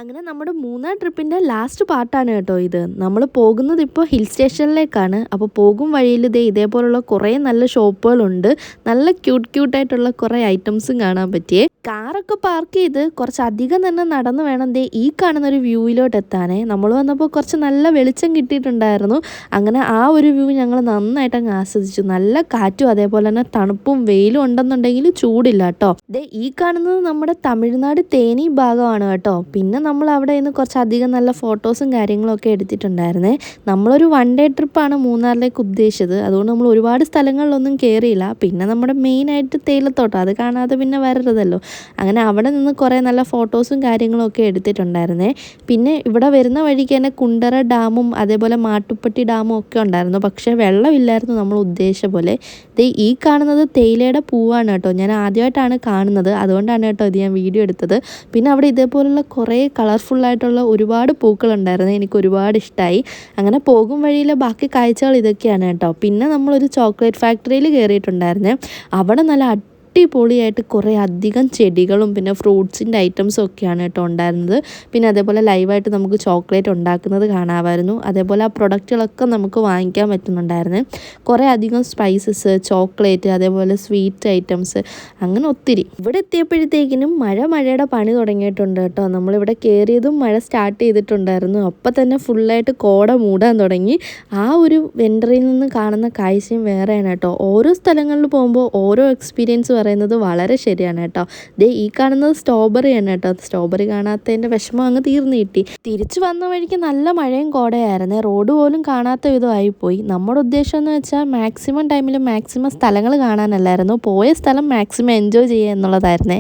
അങ്ങനെ നമ്മുടെ മൂന്നാർ ട്രിപ്പിൻ്റെ ലാസ്റ്റ് പാർട്ടാണ് കേട്ടോ ഇത്. നമ്മൾ പോകുന്നത് ഇപ്പോൾ ഹിൽ സ്റ്റേഷനിലേക്കാണ്. അപ്പോൾ പോകും വഴിയിൽ ഇതേപോലുള്ള കുറേ നല്ല ഷോപ്പുകളുണ്ട്. നല്ല ക്യൂട്ടായിട്ടുള്ള കുറേ ഐറ്റംസും കാണാൻ പറ്റിയേ. കാറൊക്കെ പാർക്ക് ചെയ്ത് കുറച്ചധികം തന്നെ നടന്ന് വേണം ഈ കാണുന്നൊരു വ്യൂവിലോട്ട് എത്താനേ. നമ്മൾ വന്നപ്പോൾ കുറച്ച് നല്ല വെളിച്ചം കിട്ടിയിട്ടുണ്ടായിരുന്നു. അങ്ങനെ ആ ഒരു വ്യൂ ഞങ്ങൾ നന്നായിട്ട് അങ്ങ് ആസ്വദിച്ചു. നല്ല കാറ്റും അതേപോലെ തന്നെ തണുപ്പും വെയിലും ഉണ്ടെന്നുണ്ടെങ്കിൽ ചൂടില്ല കേട്ടോ. ഈ കാണുന്നത് നമ്മുടെ തമിഴ്നാട് തേനി ഭാഗമാണ് കേട്ടോ. പിന്നെ നമ്മൾ അവിടെ നിന്ന് കുറച്ചധികം നല്ല ഫോട്ടോസും കാര്യങ്ങളൊക്കെ എടുത്തിട്ടുണ്ടായിരുന്നേ. നമ്മളൊരു 1 ഡേ ട്രിപ്പാണ് മൂന്നാറിലേക്ക് ഉദ്ദേശിച്ചത്. അതുകൊണ്ട് നമ്മൾ ഒരുപാട് സ്ഥലങ്ങളിലൊന്നും കയറിയില്ല. പിന്നെ നമ്മുടെ മെയിനായിട്ട് തേയിലത്തോട്ടം അത് കാണാതെ പിന്നെ വരരുതല്ലോ. അങ്ങനെ അവിടെ നിന്ന് കുറേ നല്ല ഫോട്ടോസും കാര്യങ്ങളൊക്കെ എടുത്തിട്ടുണ്ടായിരുന്നേ. പിന്നെ ഇവിടെ വരുന്ന വഴിക്ക് തന്നെ കുണ്ടറ ഡാമും അതേപോലെ മാട്ടുപ്പെട്ടി ഡാമും ഒക്കെ ഉണ്ടായിരുന്നു. പക്ഷേ വെള്ളമില്ലായിരുന്നു നമ്മൾ ഉദ്ദേശിച്ച പോലെ. ഈ കാണുന്നത് തേയിലയുടെ പൂവാണ് കേട്ടോ. ഞാൻ ആദ്യമായിട്ടാണ് കാണുന്നത്, അതുകൊണ്ടാണ് കേട്ടോ ഇത് ഞാൻ വീഡിയോ എടുത്തത്. പിന്നെ അവിടെ ഇതേപോലുള്ള കുറേ കളർഫുള്ളായിട്ടുള്ള ഒരുപാട് പൂക്കളുണ്ടായിരുന്നു. എനിക്ക് ഒരുപാട് ഇഷ്ടമായി. അങ്ങനെ പോകും വഴിയിലെ ബാക്കി കാഴ്ചകൾ ഇതൊക്കെയാണ് കേട്ടോ. പിന്നെ നമ്മളൊരു ചോക്ലേറ്റ് ഫാക്ടറിയിൽ കയറിയിട്ടുണ്ടായിരുന്നേ. അവിടെ നല്ല അടിപൊളിയായിട്ട് കുറേ അധികം ചെടികളും പിന്നെ ഫ്രൂട്ട്സിൻ്റെ ഐറ്റംസും ഒക്കെയാണ് കേട്ടോ ഉണ്ടായിരുന്നത്. പിന്നെ അതേപോലെ ലൈവായിട്ട് നമുക്ക് ചോക്ലേറ്റ് ഉണ്ടാക്കുന്നത് കാണാമായിരുന്നു. അതേപോലെ ആ പ്രൊഡക്റ്റുകളൊക്കെ നമുക്ക് വാങ്ങിക്കാൻ പറ്റുന്നുണ്ടായിരുന്നു. കുറേ അധികം സ്പൈസസ്, ചോക്ലേറ്റ്, അതേപോലെ സ്വീറ്റ് ഐറ്റംസ്, അങ്ങനെ ഒത്തിരി. ഇവിടെ എത്തിയപ്പോഴത്തേക്കിനും മഴയുടെ പണി തുടങ്ങിയിട്ടുണ്ട് കേട്ടോ. നമ്മളിവിടെ കയറിയതും മഴ സ്റ്റാർട്ട് ചെയ്തിട്ടുണ്ടായിരുന്നു. അപ്പം തന്നെ ഫുള്ളായിട്ട് കോട മൂടാൻ തുടങ്ങി. ആ ഒരു വെൻഡറിൽ നിന്ന് കാണുന്ന കാഴ്ചയും വേറെയാണ് കേട്ടോ. ഓരോ സ്ഥലങ്ങളിൽ പോകുമ്പോൾ ഓരോ എക്സ്പീരിയൻസ് പറയുന്നത് വളരെ ശരിയാണ് കേട്ടോ. ഈ കാണുന്നത് സ്ട്രോബെറിയാണ് കേട്ടോ. സ്ട്രോബെറി കാണാത്തതിൻ്റെ വിഷമം അങ്ങ് തീർന്നു കിട്ടി. തിരിച്ചു വന്ന വഴിക്ക് നല്ല മഴയും കോടയായിരുന്നു. റോഡ് പോലും കാണാത്ത വിധമായിപ്പോയി. നമ്മുടെ ഉദ്ദേശം എന്ന് വെച്ചാൽ മാക്സിമം ടൈമിൽ മാക്സിമം സ്ഥലങ്ങൾ കാണാനല്ലായിരുന്നു. പോയ സ്ഥലം മാക്സിമം എൻജോയ് ചെയ്യുക എന്നുള്ളതായിരുന്നേ.